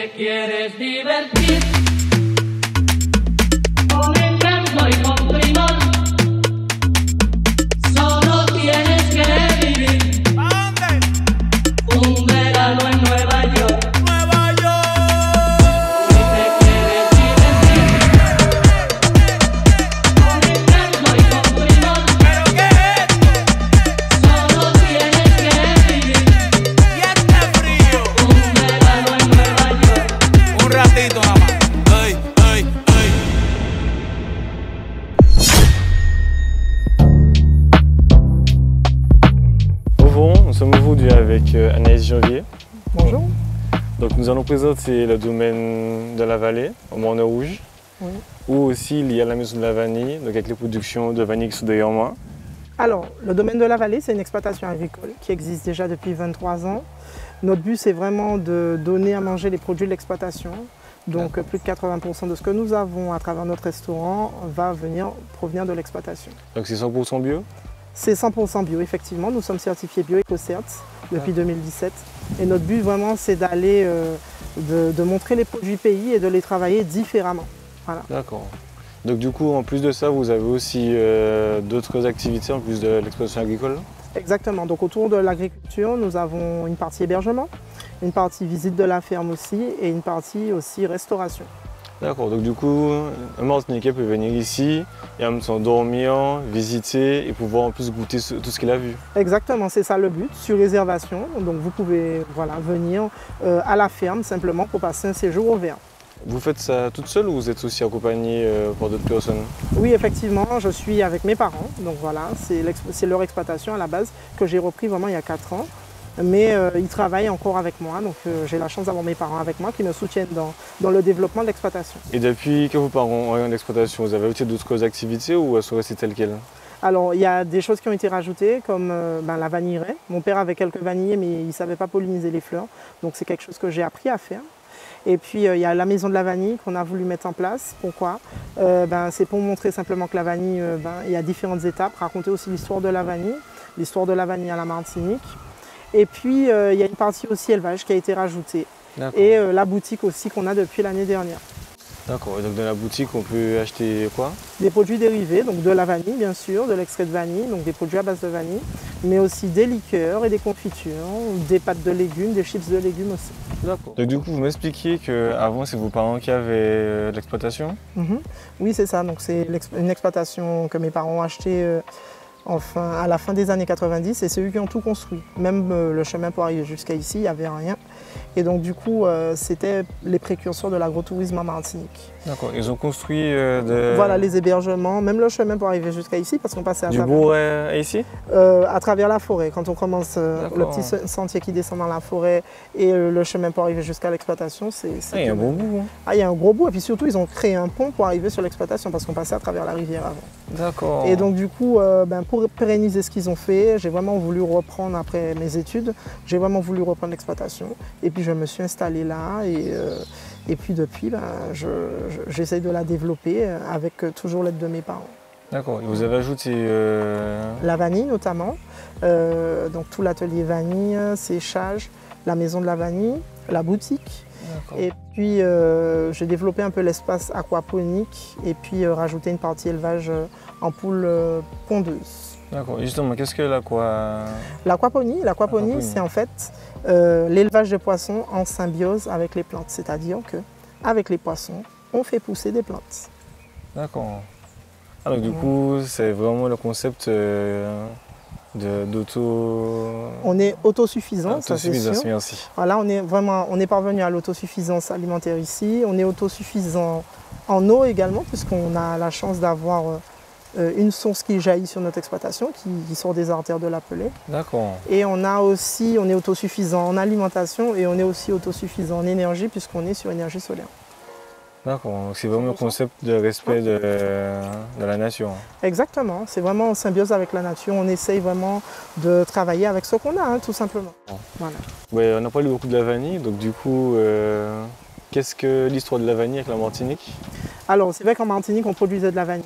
te quieres divertir con encanto y con primor, solo tienes que vivir un verano en Nueva York. Nueva York. Si te quieres divertir con encanto y con primor, ¿Pero qué es esto? solo tienes que vivir Y este frío. un verano en Nueva York. Un ratito nada más. Ey, ey, ey. Bonjour, nous sommes aujourd'hui avec Anaïs Janvier. Bonjour. Donc nous allons présenter le domaine de la vallée, au Morne Rouge, Oui. où aussi il y a la maison de la vanille, donc avec les productions de vanille qui sont derrière moi. Alors, le domaine de la vallée, c'est une exploitation agricole qui existe déjà depuis 23 ans. Notre but, c'est vraiment de donner à manger les produits de l'exploitation. Donc, plus de 80% de ce que nous avons à travers notre restaurant va provenir de l'exploitation. Donc c'est 100% bio. C'est 100% bio, effectivement. Nous sommes certifiés bio EcoCert depuis 2017. Et notre but, vraiment, c'est d'aller, de montrer les produits pays et de les travailler différemment. Voilà. D'accord. Donc du coup, en plus de ça, vous avez aussi d'autres activités en plus de l'exploitation agricole. Exactement. Donc autour de l'agriculture, nous avons une partie hébergement, une partie visite de la ferme aussi et une partie aussi restauration. D'accord, donc du coup, un Martiniquais peut venir ici et en même temps dormir, visiter et pouvoir en plus goûter tout ce qu'il a vu. Exactement, c'est ça le but, sur réservation. Donc vous pouvez venir à la ferme simplement pour passer un séjour au vert. Vous faites ça toute seule ou vous êtes aussi accompagné par d'autres personnes? Oui, effectivement, je suis avec mes parents. Donc voilà, c'est leur exploitation à la base que j'ai repris vraiment il y a 4 ans. Mais ils travaillent encore avec moi, donc j'ai la chance d'avoir mes parents avec moi qui me soutiennent dans le développement de l'exploitation. Et depuis que vos parents ont eu l'exploitation, vous avez aussi d'autres activités ou elles sont restées telles quelles? Alors, il y a des choses qui ont été rajoutées, comme la vanilleraie. Mon père avait quelques vanillés, mais il ne savait pas polliniser les fleurs. Donc, c'est quelque chose que j'ai appris à faire. Et puis, il y a la maison de la vanille qu'on a voulu mettre en place. Pourquoi? C'est pour montrer simplement que la vanille, il y a différentes étapes. Raconter aussi l'histoire de la vanille à la Martinique. Et puis, il y a une partie aussi élevage qui a été rajoutée. Et la boutique aussi qu'on a depuis l'année dernière. D'accord, et donc dans la boutique, on peut acheter quoi? Des produits dérivés, donc de la vanille bien sûr, de l'extrait de vanille, donc des produits à base de vanille, mais aussi des liqueurs et des confitures, des pâtes de légumes, des chips de légumes aussi. D'accord. Donc du coup, vous m'expliquiez qu'avant, c'est vos parents qui avaient l'exploitation? Oui, c'est ça, donc c'est une exploitation que mes parents ont achetée à la fin des années 90 et c'est eux qui ont tout construit. Même le chemin pour arriver jusqu'à ici, il n'y avait rien. Et donc du coup, c'était les précurseurs de l'agrotourisme en Martinique. D'accord, ils ont construit Voilà, les hébergements, même le chemin pour arriver jusqu'à ici, parce qu'on passait du bourg ici? à travers la forêt. Quand on commence le petit sentier qui descend dans la forêt et le chemin pour arriver jusqu'à l'exploitation, il y a un bon bout. Il y a un gros bout. Et puis surtout, ils ont créé un pont pour arriver sur l'exploitation parce qu'on passait à travers la rivière avant. D'accord. Et donc du coup, pour pérenniser ce qu'ils ont fait, j'ai vraiment voulu reprendre après mes études, j'ai vraiment voulu reprendre l'exploitation. Et puis je me suis installée là et puis depuis, j'essaye de la développer avec toujours l'aide de mes parents. D'accord, et vous avez ajouté la vanille notamment, donc tout l'atelier vanille, séchage, la maison de la vanille, la boutique. Et puis j'ai développé un peu l'espace aquaponique et puis rajouté une partie élevage en poules pondeuses. D'accord, justement, qu'est-ce que l'aquaponie? L'aquaponie, c'est en fait l'élevage de poissons en symbiose avec les plantes, c'est-à-dire qu'avec les poissons, on fait pousser des plantes. D'accord. Alors du coup, c'est vraiment le concept d'auto... On est autosuffisant, ça c'est sûr. Merci. Voilà, on est parvenu à l'autosuffisance alimentaire ici. On est autosuffisant en eau également, puisqu'on a la chance d'avoir une source qui jaillit sur notre exploitation, qui sort des artères de l'Apelé. D'accord. Et on est autosuffisant en alimentation et on est aussi autosuffisant en énergie, puisqu'on est sur énergie solaire. D'accord, c'est vraiment le concept de respect de la nature. Exactement, c'est vraiment en symbiose avec la nature. On essaye vraiment de travailler avec ce qu'on a, tout simplement. Voilà. Ouais, on a parlé beaucoup de la vanille, donc du coup, qu'est-ce que l'histoire de la vanille avec la Martinique? Alors, c'est vrai qu'en Martinique, on produisait de la vanille.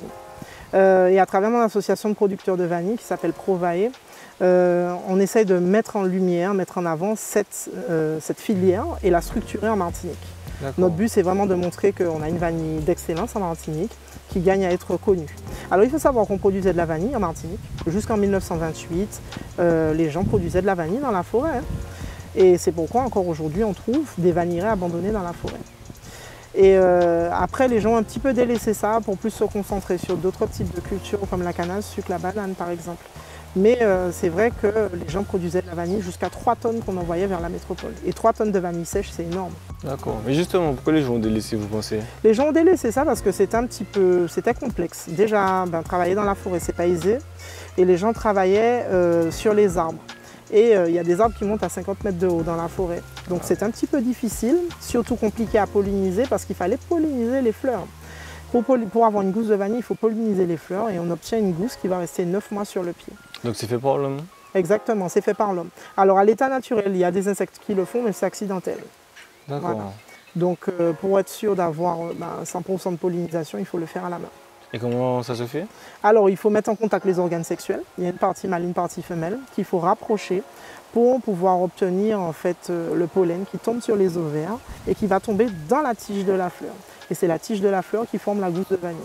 Et à travers mon association de producteurs de vanille qui s'appelle Provae, on essaye de mettre en lumière, mettre en avant cette filière et la structurer en Martinique. D'accord. Notre but, c'est vraiment de montrer qu'on a une vanille d'excellence en Martinique qui gagne à être connue. Alors, il faut savoir qu'on produisait de la vanille en Martinique. Jusqu'en 1928, les gens produisaient de la vanille dans la forêt, hein. Et c'est pourquoi, encore aujourd'hui, on trouve des vanillerais abandonnés dans la forêt. Et après, les gens ont un petit peu délaissé ça pour plus se concentrer sur d'autres types de cultures comme la canne à sucre, la banane, par exemple. Mais c'est vrai que les gens produisaient de la vanille jusqu'à 3 tonnes qu'on envoyait vers la métropole. Et 3 tonnes de vanille sèche, c'est énorme. D'accord. Mais justement, pourquoi les gens ont délaissé, vous pensez? Les gens ont délaissé ça parce que c'était complexe. Déjà, travailler dans la forêt, c'est pas aisé. Et les gens travaillaient sur les arbres. Et il y a des arbres qui montent à 50 mètres de haut dans la forêt. Donc c'est un petit peu difficile, surtout compliqué à polliniser parce qu'il fallait polliniser les fleurs. Pour avoir une gousse de vanille, il faut polliniser les fleurs et on obtient une gousse qui va rester 9 mois sur le pied. Donc c'est fait par l'homme? Exactement, c'est fait par l'homme. Alors à l'état naturel, il y a des insectes qui le font, mais c'est accidentel. D'accord. Voilà. Donc pour être sûr d'avoir 100% de pollinisation, il faut le faire à la main. Et comment ça se fait? Alors il faut mettre en contact les organes sexuels. Il y a une partie mâle, une partie femelle qu'il faut rapprocher pour pouvoir obtenir en fait le pollen qui tombe sur les ovaires et qui va tomber dans la tige de la fleur. Et c'est la tige de la fleur qui forme la gousse de vanille.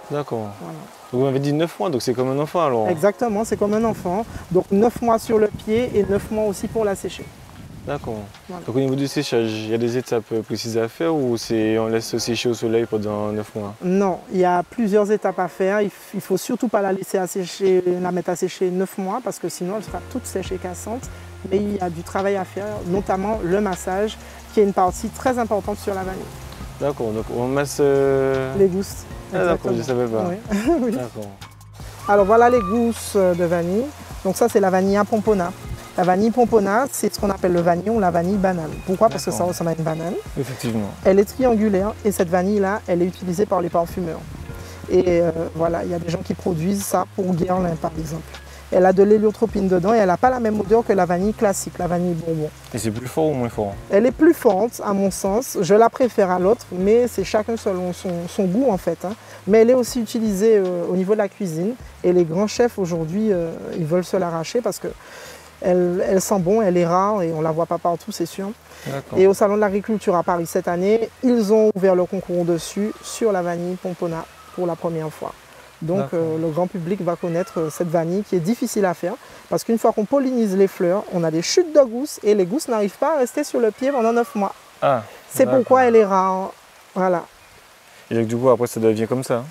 D'accord. Voilà. Donc vous m'avez dit 9 mois, donc c'est comme un enfant alors? Exactement, c'est comme un enfant. Donc 9 mois sur le pied et 9 mois aussi pour la sécher. D'accord. Voilà. Donc au niveau du séchage, il y a des étapes précises à faire ou on laisse sécher au soleil pendant 9 mois? Non, il y a plusieurs étapes à faire. Il ne faut surtout pas la laisser assécher, la mettre à sécher 9 mois parce que sinon elle sera toute sèche et cassante. Mais il y a du travail à faire, notamment le massage, qui est une partie très importante sur la vanille. D'accord, donc on masse... Les gousses. Ah d'accord, je ne exactement. savais pas. Oui. Oui. D'accord. Alors voilà les gousses de vanille. Donc ça c'est la vanille à pompona. La vanille pompona, c'est ce qu'on appelle le vanillon ou la vanille banane. Pourquoi? Parce que ça D'accord. ressemble à une banane. Effectivement. Elle est triangulaire et cette vanille-là, elle est utilisée par les parfumeurs. Et voilà, il y a des gens qui produisent ça pour Guerlain par exemple. Elle a de l'héliotropine dedans et elle n'a pas la même odeur que la vanille classique, la vanille bonbon. Et c'est plus fort ou moins fort? Elle est plus forte à mon sens, je la préfère à l'autre, mais c'est chacun selon son goût en fait, hein. Mais elle est aussi utilisée au niveau de la cuisine et les grands chefs aujourd'hui, ils veulent se l'arracher parce que elle sent bon, elle est rare et on ne la voit pas partout, c'est sûr. D'accord. Et au Salon de l'Agriculture à Paris cette année, ils ont ouvert le concours dessus sur la vanille pompona pour la première fois. Donc le grand public va connaître cette vanille qui est difficile à faire parce qu'une fois qu'on pollinise les fleurs, on a des chutes de gousses et les gousses n'arrivent pas à rester sur le pied pendant 9 mois. Ah, c'est pourquoi elle est rare. Voilà. Et donc du coup après ça devient comme ça?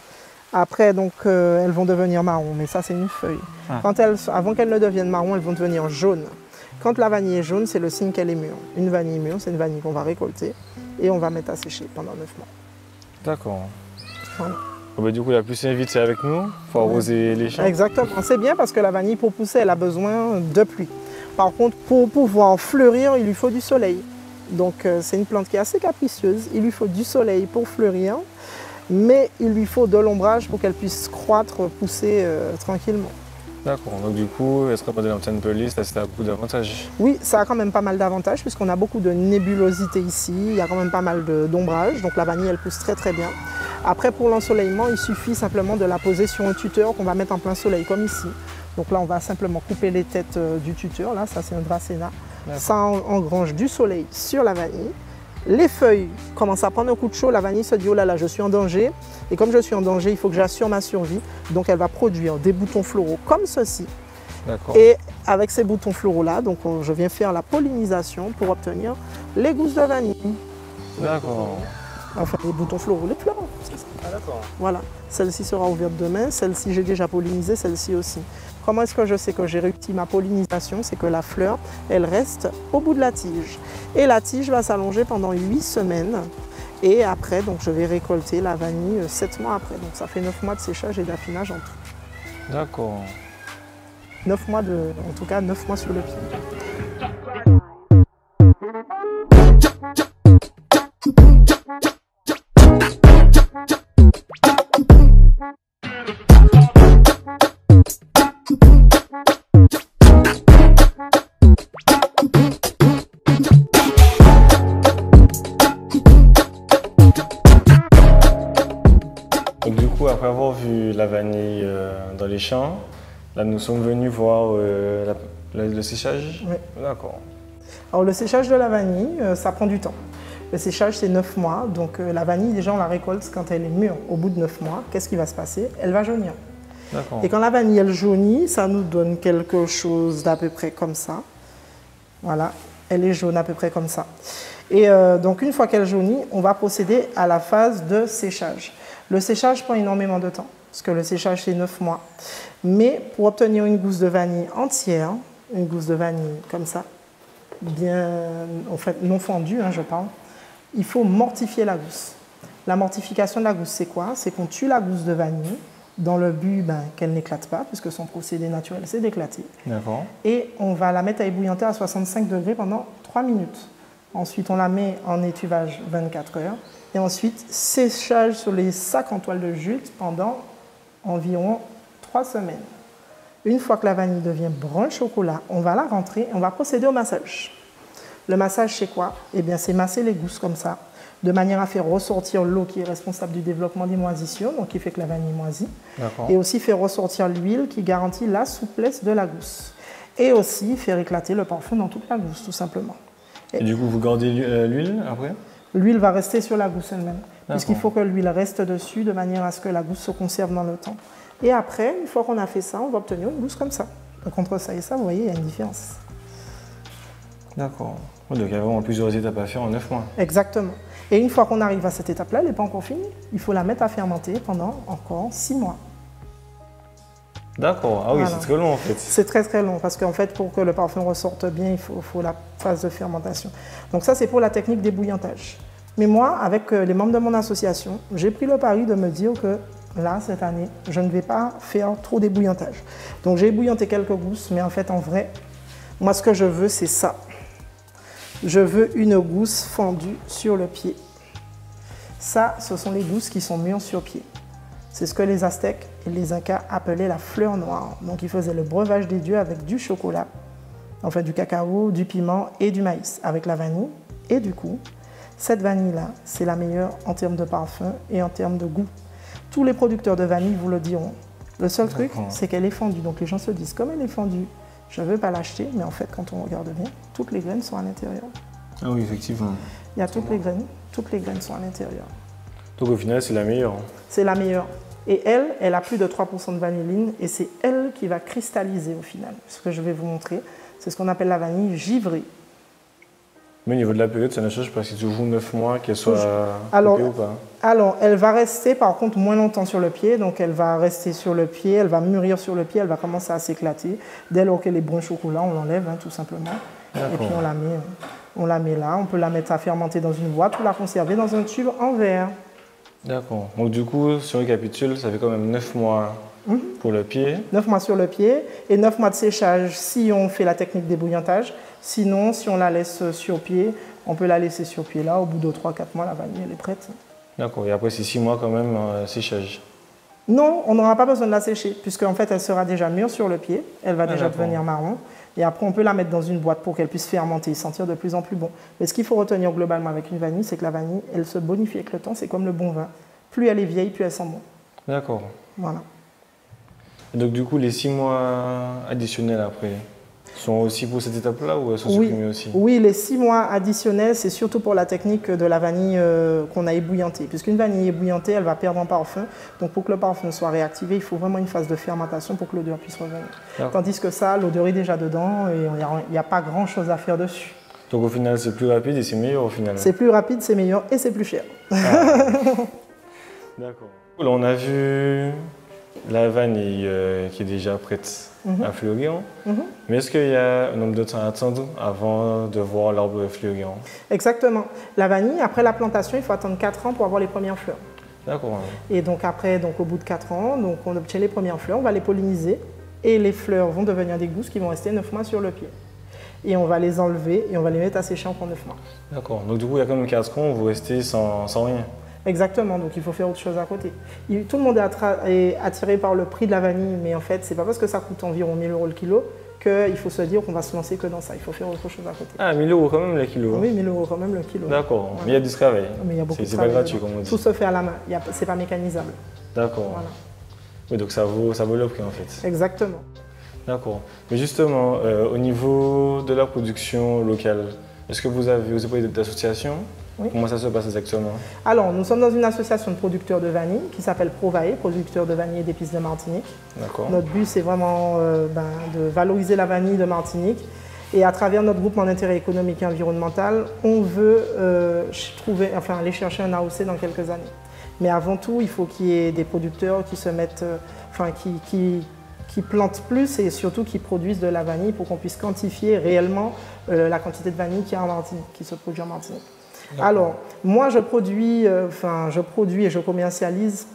Après donc elles vont devenir marron, mais ça c'est une feuille. Ah. Avant qu'elles ne deviennent marron, elles vont devenir jaunes. Quand la vanille est jaune, c'est le signe qu'elle est mûre. Une vanille mûre, c'est une vanille qu'on va récolter et on va mettre à sécher pendant 9 mois. D'accord. Voilà. Oh bah, du coup la pluie vite c'est avec nous, il faut arroser les champs. Exactement, c'est bien parce que la vanille pour pousser elle a besoin de pluie. Par contre pour pouvoir fleurir il lui faut du soleil. Donc c'est une plante qui est assez capricieuse, il lui faut du soleil pour fleurir, mais il lui faut de l'ombrage pour qu'elle puisse croître, pousser tranquillement. D'accord, donc du coup elle sera pas de l'ancienne pelée, ça a beaucoup d'avantages. Oui, ça a quand même pas mal d'avantages puisqu'on a beaucoup de nébulosité ici, il y a quand même pas mal d'ombrage, donc la vanille elle pousse très très bien. Après pour l'ensoleillement, il suffit simplement de la poser sur un tuteur qu'on va mettre en plein soleil comme ici. Donc là on va simplement couper les têtes du tuteur, là ça c'est un dracéna. Ça engrange du soleil sur la vanille. Les feuilles commencent à prendre un coup de chaud, la vanille se dit oh là là je suis en danger. Et comme je suis en danger, il faut que j'assure ma survie. Donc elle va produire des boutons floraux comme ceci. Et avec ces boutons floraux là, donc je viens faire la pollinisation pour obtenir les gousses de vanille. D'accord. Enfin les boutons floraux, les fleurs. Ah d'accord. Voilà, celle-ci sera ouverte demain, celle-ci j'ai déjà pollinisé, celle-ci aussi. Comment est-ce que je sais que j'ai réussi ma pollinisation? C'est que la fleur, elle reste au bout de la tige. Et la tige va s'allonger pendant 8 semaines. Et après, donc, je vais récolter la vanille 7 mois après. Donc ça fait 9 mois de séchage et d'affinage en tout. D'accord. 9 mois en tout cas 9 mois sur le pied. Donc du coup, après avoir vu la vanille dans les champs, là nous sommes venus voir le séchage. Oui. D'accord. Alors le séchage de la vanille, ça prend du temps. Le séchage, c'est 9 mois. Donc la vanille, déjà, on la récolte quand elle est mûre. Au bout de 9 mois, qu'est-ce qui va se passer? Elle va jaunir. D'accord. Et quand la vanille, elle jaunit, ça nous donne quelque chose d'à peu près comme ça. Voilà, elle est jaune à peu près comme ça. Et donc, une fois qu'elle jaunit, on va procéder à la phase de séchage. Le séchage prend énormément de temps, parce que le séchage, c'est 9 mois. Mais pour obtenir une gousse de vanille entière, une gousse de vanille comme ça, bien, en fait, non fondue, hein, je parle, il faut mortifier la gousse. La mortification de la gousse, c'est quoi? C'est qu'on tue la gousse de vanille dans le but qu'elle n'éclate pas, puisque son procédé naturel, c'est d'éclater. D'accord. Et on va la mettre à ébouillanter à 65 degrés pendant 3 minutes. Ensuite, on la met en étuvage 24 heures. Et ensuite, séchage sur les sacs en toile de jute pendant environ 3 semaines. Une fois que la vanille devient brun chocolat, on va la rentrer et on va procéder au massage. Le massage, c'est quoi? Eh bien, c'est masser les gousses comme ça, de manière à faire ressortir l'eau qui est responsable du développement des moisissures, donc qui fait que la vanille moisit. D'accord. Et aussi faire ressortir l'huile qui garantit la souplesse de la gousse. Et aussi faire éclater le parfum dans toute la gousse, tout simplement. Et du coup, vous gardez l'huile après? L'huile va rester sur la gousse elle-même, puisqu'il D'accord. faut que l'huile reste dessus de manière à ce que la gousse se conserve dans le temps. Et après, une fois qu'on a fait ça, on va obtenir une gousse comme ça. Donc entre ça et ça, vous voyez, il y a une différence. D'accord. Ouais, donc il y a vraiment plusieurs étapes à faire en 9 mois. Exactement. Et une fois qu'on arrive à cette étape-là, elle n'est pas encore finie. Il faut la mettre à fermenter pendant encore 6 mois. D'accord. Ah oui, Voilà. c'est très long en fait. C'est très très long parce qu'en fait, pour que le parfum ressorte bien, il faut la phase de fermentation. Donc ça, c'est pour la technique d'ébouillantage. Mais moi, avec les membres de mon association, j'ai pris le pari de me dire que là, cette année, je ne vais pas faire trop d'ébouillantage. Donc j'ai ébouillanté quelques gousses, mais en fait, en vrai, moi, ce que je veux, c'est ça. Je veux une gousse fendue sur le pied. Ça, ce sont les gousses qui sont mûres sur pied. C'est ce que les Aztèques et les Incas appelaient la fleur noire. Donc ils faisaient le breuvage des dieux avec du chocolat, enfin du cacao, du piment et du maïs, avec la vanille. Et du coup, cette vanille-là, c'est la meilleure en termes de parfum et en termes de goût. Tous les producteurs de vanille vous le diront. Le seul truc, c'est qu'elle est fendue. Donc les gens se disent, comme elle est fendue, je ne veux pas l'acheter. Mais en fait, quand on regarde bien, toutes les graines sont à l'intérieur. Ah oui, effectivement. Il y a toutes les graines sont à l'intérieur. Donc au final, c'est la meilleure. C'est la meilleure. Et elle a plus de 3% de vanilline et c'est elle qui va cristalliser au final. Ce que je vais vous montrer, c'est ce qu'on appelle la vanille givrée. Mais au niveau de la période, ça ne change pas. C'est toujours 9 mois qu'elle soit Alors, coupée ou pas. Alors, elle va rester par contre moins longtemps sur le pied. Donc, elle va rester sur le pied, elle va mûrir sur le pied, elle va commencer à s'éclater. Dès lors qu'elle est brun chocolat, on l'enlève tout simplement. Et puis, on la met là. On peut la mettre à fermenter dans une boîte ou la conserver dans un tube en verre. D'accord. Donc du coup, si on récapitule, ça fait quand même 9 mois pour le pied. 9 mois sur le pied et 9 mois de séchage si on fait la technique d'ébouillantage. Sinon, si on la laisse sur pied, on peut la laisser sur pied là. Au bout de 3-4 mois, la vanille, elle est prête. D'accord. Et après, c'est 6 mois quand même séchage. Non, on n'aura pas besoin de la sécher puisqu'en fait, elle sera déjà mûre sur le pied. Elle va déjà d'accord. devenir marron. Et après, on peut la mettre dans une boîte pour qu'elle puisse fermenter et sentir de plus en plus bon. Mais ce qu'il faut retenir globalement avec une vanille, c'est que la vanille, elle se bonifie avec le temps. C'est comme le bon vin. Plus elle est vieille, plus elle sent bon. D'accord. Voilà. Et donc du coup, les 6 mois additionnels après sont aussi pour cette étape-là ou elles sont supprimées aussi? Oui, les 6 mois additionnels, c'est surtout pour la technique de la vanille qu'on a ébouillantée. Puisqu'une vanille ébouillantée, elle va perdre en parfum. Donc pour que le parfum soit réactivé, il faut vraiment une phase de fermentation pour que l'odeur puisse revenir. Tandis que ça, l'odeur est déjà dedans et il n'y a pas grand-chose à faire dessus. Donc au final, c'est plus rapide et c'est meilleur au final? C'est plus rapide, c'est meilleur et c'est plus cher. Ah. D'accord. Là, on a vu la vanille qui est déjà prête à fleurir. Mais est-ce qu'il y a un nombre de temps à attendre avant de voir l'arbre fleurir? Exactement. La vanille, après la plantation, il faut attendre 4 ans pour avoir les premières fleurs. D'accord. Et donc après, au bout de 4 ans, donc on obtient les premières fleurs, on va les polliniser et les fleurs vont devenir des gousses qui vont rester 9 mois sur le pied. Et on va les enlever et on va les mettre à sécher encore 9 mois. D'accord. Donc du coup, il y a quand même 4 ans où vous restez sans rien. Exactement, donc il faut faire autre chose à côté. Tout le monde est attiré par le prix de la vanille, mais en fait, c'est pas parce que ça coûte environ 1 000 € le kilo qu'il faut se dire qu'on va se lancer que dans ça. Il faut faire autre chose à côté. Ah, 1 000 € quand même le kilo? Oui, 1 000 € quand même le kilo. D'accord, Voilà. mais il y a du travail. Mais il y a beaucoup de C'est travail. pas gratuit, comme on dit. Tout se fait à la main, c'est pas mécanisable. D'accord. Voilà. Oui, donc ça vaut le prix en fait. Exactement. D'accord. Mais justement, au niveau de la production locale, est-ce que vous avez parlé d'association? Oui. Comment ça se passe exactement? Alors, nous sommes dans une association de producteurs de vanille qui s'appelle Provae, producteurs de vanille et d'épices de Martinique. D'accord. Notre but, c'est vraiment de valoriser la vanille de Martinique. Et à travers notre groupement d'intérêt économique et environnemental, on veut aller chercher un AOC dans quelques années. Mais avant tout, il faut qu'il y ait des producteurs qui se mettent, qui plantent plus et surtout qui produisent de la vanille pour qu'on puisse quantifier réellement la quantité de vanille qu'il y a en Martinique, qui se produit en Martinique. Alors, moi, je produis et je commercialise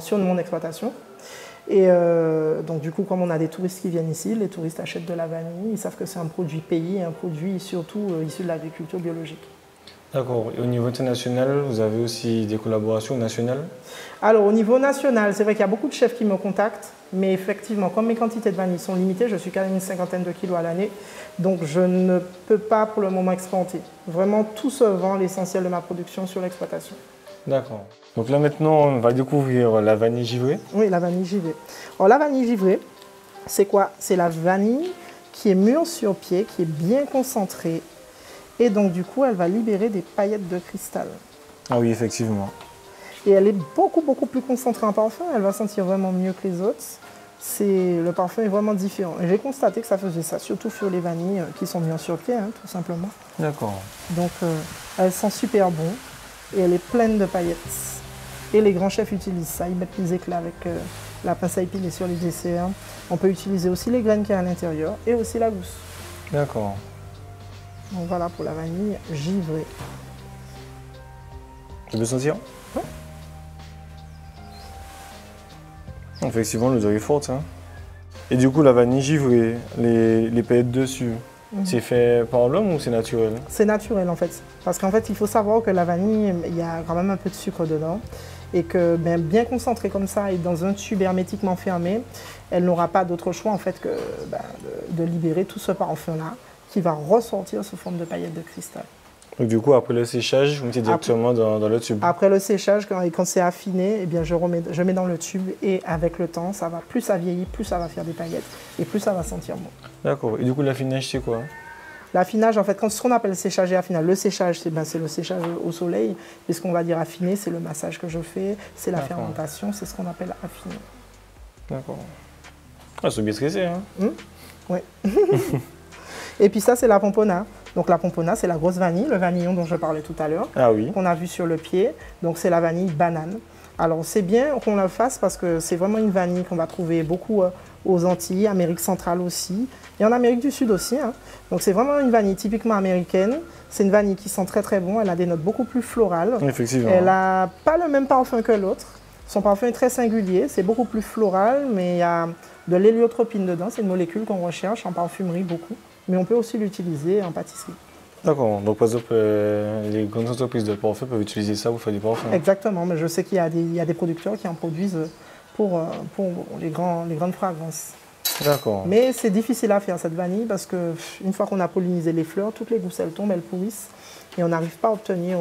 sur mon exploitation. Et donc, du coup, comme on a des touristes qui viennent ici, les touristes achètent de la vanille, ils savent que c'est un produit pays, un produit surtout issu de l'agriculture biologique. D'accord. Et au niveau international, vous avez aussi des collaborations nationales? Alors, au niveau national, c'est vrai qu'il y a beaucoup de chefs qui me contactent, mais effectivement, comme mes quantités de vanille sont limitées, je suis quand même une cinquantaine de kilos à l'année, donc je ne peux pas pour le moment exporter. Vraiment, tout se vend, l'essentiel de ma production sur l'exploitation. D'accord. Donc là maintenant, on va découvrir la vanille givrée. Oui, la vanille givrée. Alors, la vanille givrée, c'est quoi? C'est la vanille qui est mûre sur pied, qui est bien concentrée, et donc du coup, elle va libérer des paillettes de cristal. Ah oui, effectivement. Et elle est beaucoup plus concentrée en parfum, elle va sentir vraiment mieux que les autres. Le parfum est vraiment différent. Et j'ai constaté que ça faisait ça, surtout sur les vanilles qui sont mises sur pied, tout simplement. D'accord. Donc elle sent super bon et elle est pleine de paillettes. Et les grands chefs utilisent ça, ils mettent les éclats avec la pince à épiler sur les desserts. On peut utiliser aussi les graines qu'il y a à l'intérieur et aussi la gousse. D'accord. Donc voilà pour la vanille givrée. Tu peux sentir? Oui. Effectivement, l'odeur est forte. Hein. Et du coup, la vanille givrée, les paillettes dessus, c'est fait par l'homme ou c'est naturel? C'est naturel en fait. Parce qu'en fait, il faut savoir que la vanille, il y a quand même un peu de sucre dedans. Et que bien concentrée comme ça et dans un tube hermétiquement fermé, elle n'aura pas d'autre choix en fait que de libérer tout ce parfum-là qui va ressortir sous forme de paillettes de cristal. Donc du coup, après le séchage, vous mettez directement dans le tube? Après le séchage, quand c'est affiné, eh bien, je mets dans le tube et avec le temps, plus ça vieillit, plus ça va faire des paillettes et plus ça va sentir bon. D'accord. Et du coup, l'affinage, c'est quoi? L'affinage, en fait, ce qu'on appelle séchage et affinage. Le séchage, c'est le séchage au soleil. Et ce qu'on va dire affiner, c'est le massage que je fais, c'est la fermentation, c'est ce qu'on appelle affiner. D'accord. Ah, c'est bien stressé, hein? Oui. Et puis ça, c'est la pompona. Donc la pompona, c'est la grosse vanille, le vanillon dont je parlais tout à l'heure, qu'on a vu sur le pied. Donc c'est la vanille banane. Alors c'est bien qu'on la fasse parce que c'est vraiment une vanille qu'on va trouver beaucoup aux Antilles, Amérique centrale aussi, et en Amérique du Sud aussi. Hein. Donc c'est vraiment une vanille typiquement américaine. C'est une vanille qui sent très bon, elle a des notes beaucoup plus florales. Effectivement. Elle n'a pas le même parfum que l'autre. Son parfum est très singulier, c'est beaucoup plus floral, mais il y a de l'héliotropine dedans, c'est une molécule qu'on recherche en parfumerie beaucoup. Mais on peut aussi l'utiliser en pâtisserie. D'accord. Donc, par exemple, les grandes entreprises de parfum peuvent utiliser ça pour faire du parfum? Exactement. Mais je sais qu'il y a des producteurs qui en produisent pour les grandes fragrances. D'accord. Mais c'est difficile à faire, cette vanille, parce qu'une fois qu'on a pollinisé les fleurs, toutes les gousses, elles tombent, elles pourrissent. Et on n'arrive pas à obtenir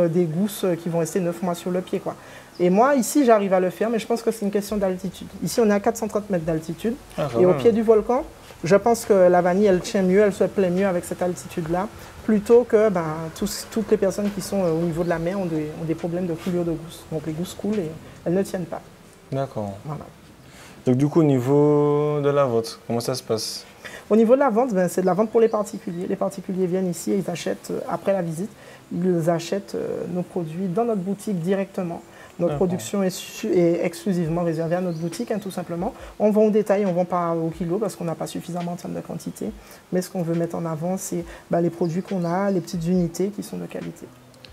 des gousses qui vont rester 9 mois sur le pied, quoi. Et moi, ici, j'arrive à le faire, mais je pense que c'est une question d'altitude. Ici, on est à 430 mètres d'altitude. Et au pied du volcan, je pense que la vanille, elle tient mieux, elle se plaît mieux avec cette altitude-là, plutôt que toutes les personnes qui sont au niveau de la mer ont des problèmes de coulure de gousse. Donc les gousses coulent et elles ne tiennent pas. D'accord. Voilà. Donc du coup, au niveau de la vente, comment ça se passe? Au niveau de la vente, c'est de la vente pour les particuliers. Les particuliers viennent ici et ils achètent, après la visite, ils achètent nos produits dans notre boutique directement. Notre production est exclusivement réservée à notre boutique, tout simplement. On vend au détail, on ne vend pas au kilo parce qu'on n'a pas suffisamment en termes de quantité. Mais ce qu'on veut mettre en avant, c'est les produits qu'on a, les petites unités qui sont de qualité.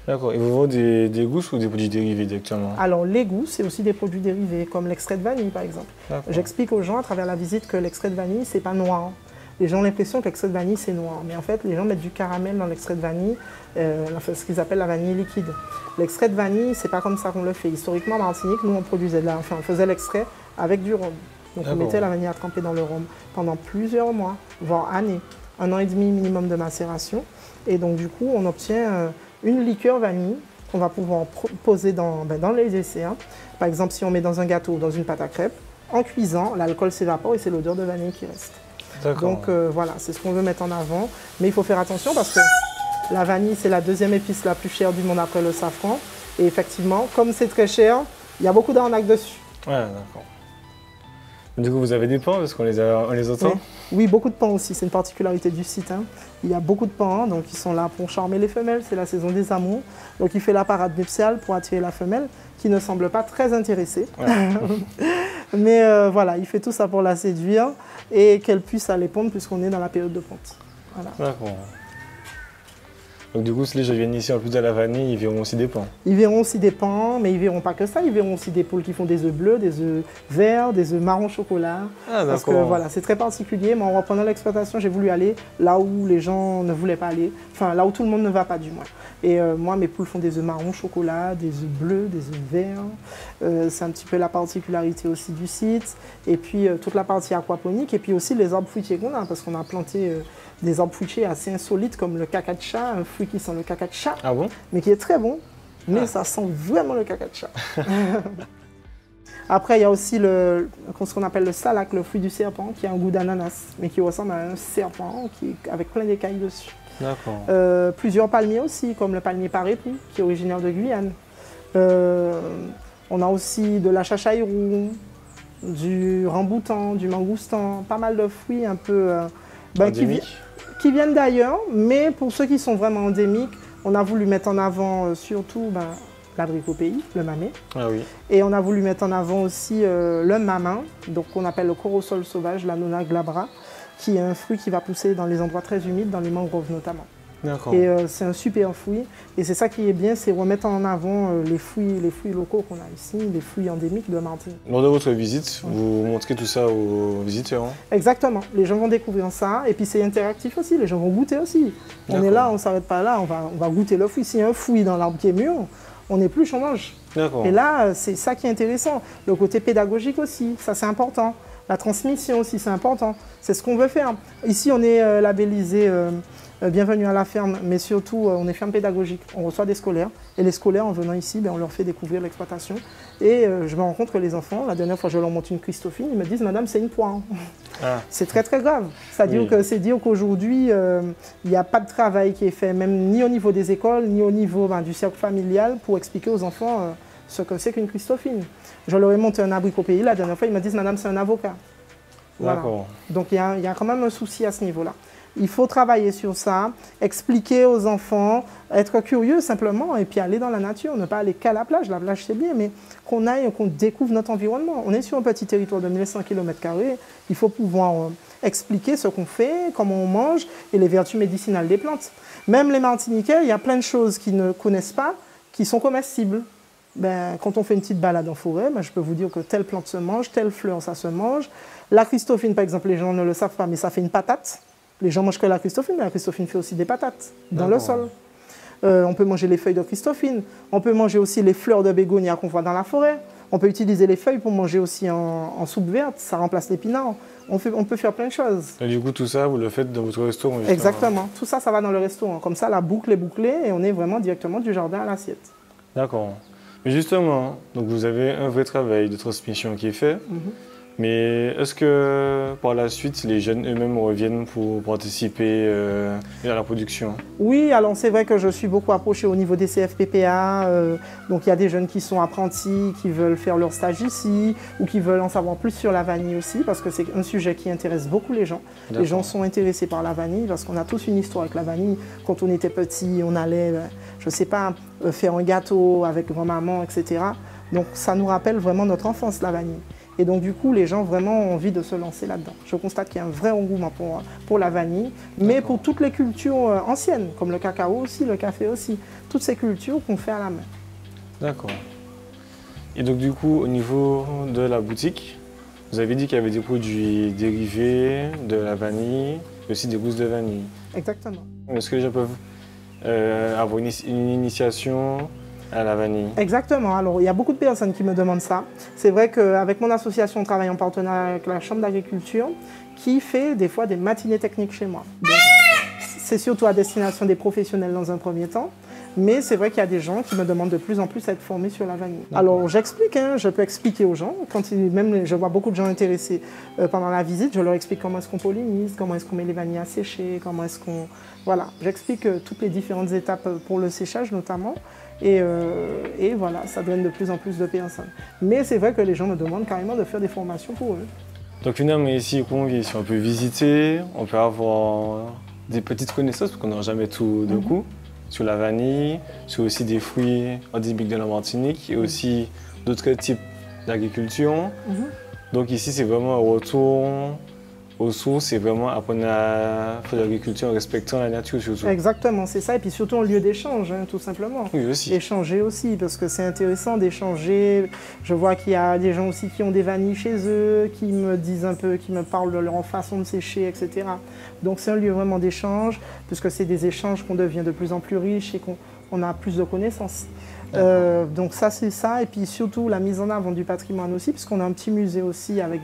D'accord. Et vous vendez des gousses ou des produits dérivés directement? Alors, les gousses, c'est aussi des produits dérivés, comme l'extrait de vanille, par exemple. J'explique aux gens à travers la visite que l'extrait de vanille, ce n'est pas noir. Les gens ont l'impression que l'extrait de vanille, c'est noir. Mais en fait, les gens mettent du caramel dans l'extrait de vanille, ce qu'ils appellent la vanille liquide. L'extrait de vanille, c'est pas comme ça qu'on le fait. Historiquement, en Martinique, nous, on faisait l'extrait avec du rhum. Donc, on mettait la vanille à tremper dans le rhum pendant plusieurs mois, voire années. 1 an et demi minimum de macération. Et donc, du coup, on obtient une liqueur vanille qu'on va pouvoir poser dans les desserts. Par exemple, si on met dans un gâteau ou dans une pâte à crêpes, en cuisant, l'alcool s'évapore et c'est l'odeur de vanille qui reste. Donc voilà, c'est ce qu'on veut mettre en avant. Mais il faut faire attention parce que La vanille, c'est la deuxième épice la plus chère du monde après le safran. Et effectivement, comme c'est très cher, il y a beaucoup d'arnaques dessus. Ouais, d'accord. Du coup, vous avez des pains parce on les entend? Oui, beaucoup de paons aussi, c'est une particularité du site, hein. Il y a beaucoup de paons, donc ils sont là pour charmer les femelles, c'est la saison des amours. Donc il fait la parade nuptiale pour attirer la femelle, qui ne semble pas très intéressée. Ouais. Mais voilà, il fait tout ça pour la séduire et qu'elle puisse aller pondre puisqu'on est dans la période de ponte. Voilà. D'accord. Donc du coup, si les gens viennent ici, en plus de la vanille, ils verront aussi des pains. Ils verront aussi des paons, mais ils verront pas que ça, ils verront aussi des poules qui font des œufs bleus, des œufs verts, des œufs marron chocolat. Ah, Parce que d'accord. voilà, c'est très particulier. Mais en reprenant l'exploitation, j'ai voulu aller là où les gens ne voulaient pas aller, enfin là où tout le monde ne va pas du moins. Et moi, mes poules font des œufs marron chocolat, des œufs bleus, des œufs verts. C'est un petit peu la particularité aussi du site. Et puis toute la partie aquaponique et puis aussi les arbres fruitiers qu'on a, parce qu'on a planté des arbres fruitiers assez insolites comme le caca de chat, un fruit qui sent le caca de chat, Ah bon? mais qui est très bon, mais Ah. ça sent vraiment le caca de chat. Après, il y a aussi ce qu'on appelle le salac, le fruit du serpent, qui a un goût d'ananas, mais qui ressemble à un serpent avec plein d'écailles dessus. D'accord. Plusieurs palmiers aussi, comme le palmier parépou, qui est originaire de Guyane. On a aussi de la chachaïrou, du ramboutan, du mangoustan, pas mal de fruits un peu Endémique? qui viennent d'ailleurs, mais pour ceux qui sont vraiment endémiques, on a voulu mettre en avant surtout l'abricot pays, le mamé, Ah oui. et on a voulu mettre en avant aussi le mamin, donc qu'on appelle le corosol sauvage, la nona glabra, qui est un fruit qui va pousser dans les endroits très humides, dans les mangroves notamment. D'accord. Et c'est un super fruit. Et c'est ça qui est bien, c'est remettre en avant les fruits locaux qu'on a ici, les fruits endémiques de Martinique. Lors de votre visite, vous montrez tout ça aux visiteurs, hein? Exactement. Les gens vont découvrir ça. Et puis c'est interactif aussi. Les gens vont goûter aussi. On est D'accord. là, on ne s'arrête pas là. On va goûter le fruit. S'il y a un fruit dans l'arbre qui est mûr, on épluche, on mange. D'accord. Et là, c'est ça qui est intéressant. Le côté pédagogique aussi, ça c'est important. La transmission aussi, c'est important. C'est ce qu'on veut faire. Ici, on est labellisé Bienvenue à la ferme, mais surtout, on est ferme pédagogique. On reçoit des scolaires. Et les scolaires, en venant ici, on leur fait découvrir l'exploitation. Et je me rends compte que les enfants, la dernière fois, je leur montre une Christophine, ils me disent « Madame, c'est une poire. » Ah. C'est très, très grave. C'est-à-dire Oui. que c'est dire qu'aujourd'hui, il n'y a pas de travail qui est fait, même ni au niveau des écoles, ni au niveau du cercle familial, pour expliquer aux enfants ce que c'est qu'une Christophine. Je leur ai monté un abricot pays. La dernière fois, ils me disent « Madame, c'est un avocat. » Voilà. D'accord. Donc il y a quand même un souci à ce niveau-là. Il faut travailler sur ça, expliquer aux enfants, être curieux simplement et puis aller dans la nature, ne pas aller qu'à la plage. La plage c'est bien, mais qu'on aille, qu'on découvre notre environnement. On est sur un petit territoire de 1100 km², il faut pouvoir expliquer ce qu'on fait, comment on mange et les vertus médicinales des plantes. Même les Martiniquais, il y a plein de choses qu'ils ne connaissent pas, qui sont comestibles. Quand on fait une petite balade en forêt, je peux vous dire que telle plante se mange, telle fleur ça se mange. La Christophine, par exemple, les gens ne le savent pas, mais ça fait une patate. Les gens mangent que la Christophine, mais la Christophine fait aussi des patates dans le sol. On peut manger les feuilles de Christophine. On peut manger aussi les fleurs de bégonia qu'on voit dans la forêt. On peut utiliser les feuilles pour manger aussi en soupe verte. Ça remplace l'épinard. On peut faire plein de choses. Et du coup, tout ça, vous le faites dans votre restaurant? Justement. Exactement. Tout ça, ça va dans le restaurant. Comme ça, la boucle est bouclée et on est vraiment directement du jardin à l'assiette. D'accord. Mais justement, donc vous avez un vrai travail de transmission qui est fait. Mais est-ce que par la suite, les jeunes eux-mêmes reviennent pour participer à la production? Oui, alors c'est vrai que je suis beaucoup approchée au niveau des CFPPA. Donc il y a des jeunes qui sont apprentis, qui veulent faire leur stage ici ou qui veulent en savoir plus sur la vanille aussi parce que c'est un sujet qui intéresse beaucoup les gens. Les gens sont intéressés par la vanille parce qu'on a tous une histoire avec la vanille. Quand on était petit, on allait, je ne sais pas, faire un gâteau avec grand-maman, etc. Donc ça nous rappelle vraiment notre enfance, la vanille. Et donc du coup, les gens vraiment ont envie de se lancer là-dedans. Je constate qu'il y a un vrai engouement pour la vanille, mais pour toutes les cultures anciennes, comme le cacao aussi, le café aussi. Toutes ces cultures qu'on fait à la main. D'accord. Et donc du coup, au niveau de la boutique, vous avez dit qu'il y avait des produits dérivés de la vanille, et aussi des gousses de vanille. Exactement. Est-ce que les gens peuvent avoir une initiation à la vanille? Exactement. Alors, il y a beaucoup de personnes qui me demandent ça. C'est vrai qu'avec mon association, on travaille en partenariat avec la Chambre d'agriculture qui fait des fois des matinées techniques chez moi. Donc, c'est surtout à destination des professionnels dans un premier temps. Mais c'est vrai qu'il y a des gens qui me demandent de plus en plus à être formés sur la vanille. Alors j'explique, hein, je peux expliquer aux gens. Même je vois beaucoup de gens intéressés pendant la visite, je leur explique comment est-ce qu'on pollinise, comment est-ce qu'on met les vanilles à sécher, comment est-ce qu'on... Voilà, j'explique toutes les différentes étapes pour le séchage notamment. Et voilà, ça draine de plus en plus de personnes. Mais c'est vrai que les gens me demandent carrément de faire des formations pour eux. Donc finalement ici, si on peut visiter, on peut avoir des petites connaissances, parce qu'on n'aura jamais tout d'un coup, sur la vanille, sur aussi des fruits endémiques de la Martinique et aussi d'autres types d'agriculture. Donc ici, c'est vraiment un retour aux sources, c'est vraiment apprendre à faire de l'agriculture en respectant la nature surtout. Exactement, c'est ça. Et puis surtout un lieu d'échange, hein, tout simplement. Oui, aussi. Échanger aussi, parce que c'est intéressant d'échanger. Je vois qu'il y a des gens aussi qui ont des vanilles chez eux, qui me disent un peu, qui me parlent de leur façon de sécher, etc. Donc c'est un lieu vraiment d'échange, puisque c'est des échanges qu'on devient de plus en plus riches et qu'on a plus de connaissances. Donc ça c'est ça, et puis surtout la mise en avant du patrimoine aussi, puisqu'on a un petit musée aussi avec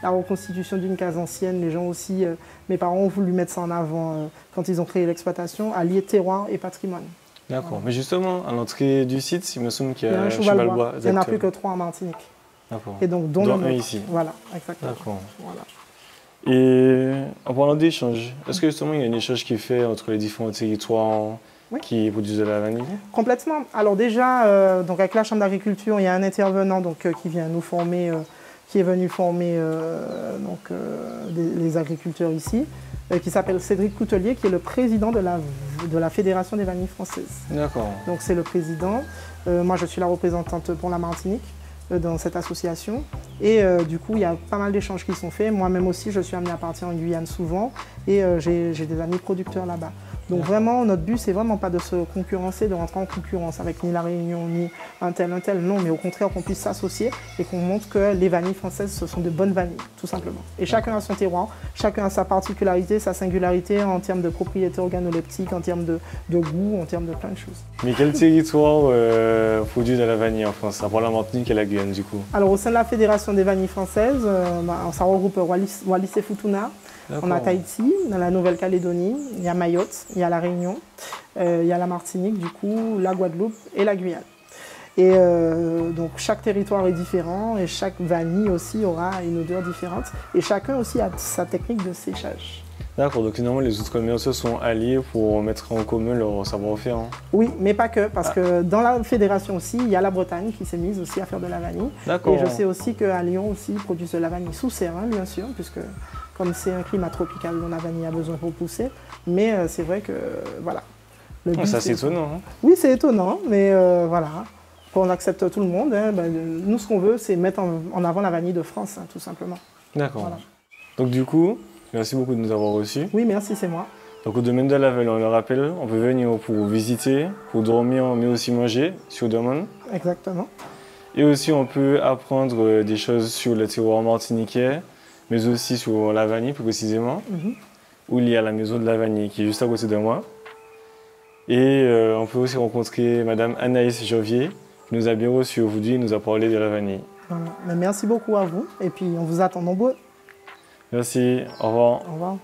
la reconstitution d'une case ancienne. Les gens aussi, mes parents ont voulu mettre ça en avant quand ils ont créé l'exploitation, allier terroir et patrimoine. D'accord, voilà. Mais justement à l'entrée du site, il me semble qu'il y a un cheval-bois. Il n'y en a plus que 3 en Martinique. D'accord. Et donc dont un ici. Voilà, exactement. D'accord. Voilà. Et en parlant d'échange, est-ce que justement il y a un échange qui est fait entre les différents territoires qui produisent de la vanille? Complètement. Alors déjà, donc avec la Chambre d'agriculture, il y a un intervenant qui vient nous former, qui est venu former les agriculteurs ici, qui s'appelle Cédric Coutelier, qui est le président de la Fédération des vanilles françaises. D'accord. Donc c'est le président. Moi, je suis la représentante pour la Martinique dans cette association. Et du coup, il y a pas mal d'échanges qui sont faits. Moi-même aussi, je suis amenée à partir en Guyane souvent et j'ai des amis producteurs là-bas. Donc vraiment, notre but, c'est vraiment pas de se concurrencer, de rentrer en concurrence avec ni la Réunion, ni un tel, non, mais au contraire qu'on puisse s'associer et qu'on montre que les vanilles françaises, ce sont de bonnes vanilles, tout simplement. Et chacun a son terroir, chacun a sa particularité, sa singularité en termes de propriété organoleptique, en termes de goût, en termes de plein de choses. Mais quel territoire produit de la vanille en France, à part la Martinique et la Guyane du coup? Alors au sein de la Fédération des vanilles françaises, ça regroupe Wallis et Futuna. On a Tahiti, dans la Nouvelle-Calédonie, il y a Mayotte, il y a la Réunion, il y a la Martinique, du coup, la Guadeloupe et la Guyane. Et donc chaque territoire est différent et chaque vanille aussi aura une odeur différente. Et chacun aussi a sa technique de séchage. D'accord, donc finalement les outre-mer se sont alliés pour mettre en commun leur savoir-faire. Hein. Oui, mais pas que, parce que dans la fédération aussi, il y a la Bretagne qui s'est mise aussi à faire de la vanille. D'accord. Et je sais aussi qu'à Lyon aussi, ils produisent de la vanille sous serre, hein, bien sûr, puisque comme c'est un climat tropical dont la vanille a besoin pour pousser. Mais c'est vrai que, voilà. Ça c'est étonnant. Hein. Oui, c'est étonnant, mais voilà. On accepte tout le monde. Hein, nous, ce qu'on veut, c'est mettre en avant la vanille de France, hein, tout simplement. D'accord. Voilà. Donc du coup, merci beaucoup de nous avoir reçus. Oui, merci, c'est moi. Donc au domaine de la Velle, on le rappelle, on peut venir pour visiter, pour dormir, mais aussi manger sur demande. Exactement. Et aussi, on peut apprendre des choses sur le terroir martiniquais, mais aussi sur la vanille plus précisément, où il y a la maison de la vanille qui est juste à côté de moi. Et on peut aussi rencontrer Madame Anaïs Jovier, qui nous a bien reçus aujourd'hui et nous a parlé de la vanille. Voilà. Merci beaucoup à vous et puis on vous attend nombreux. Merci, au revoir. Au revoir.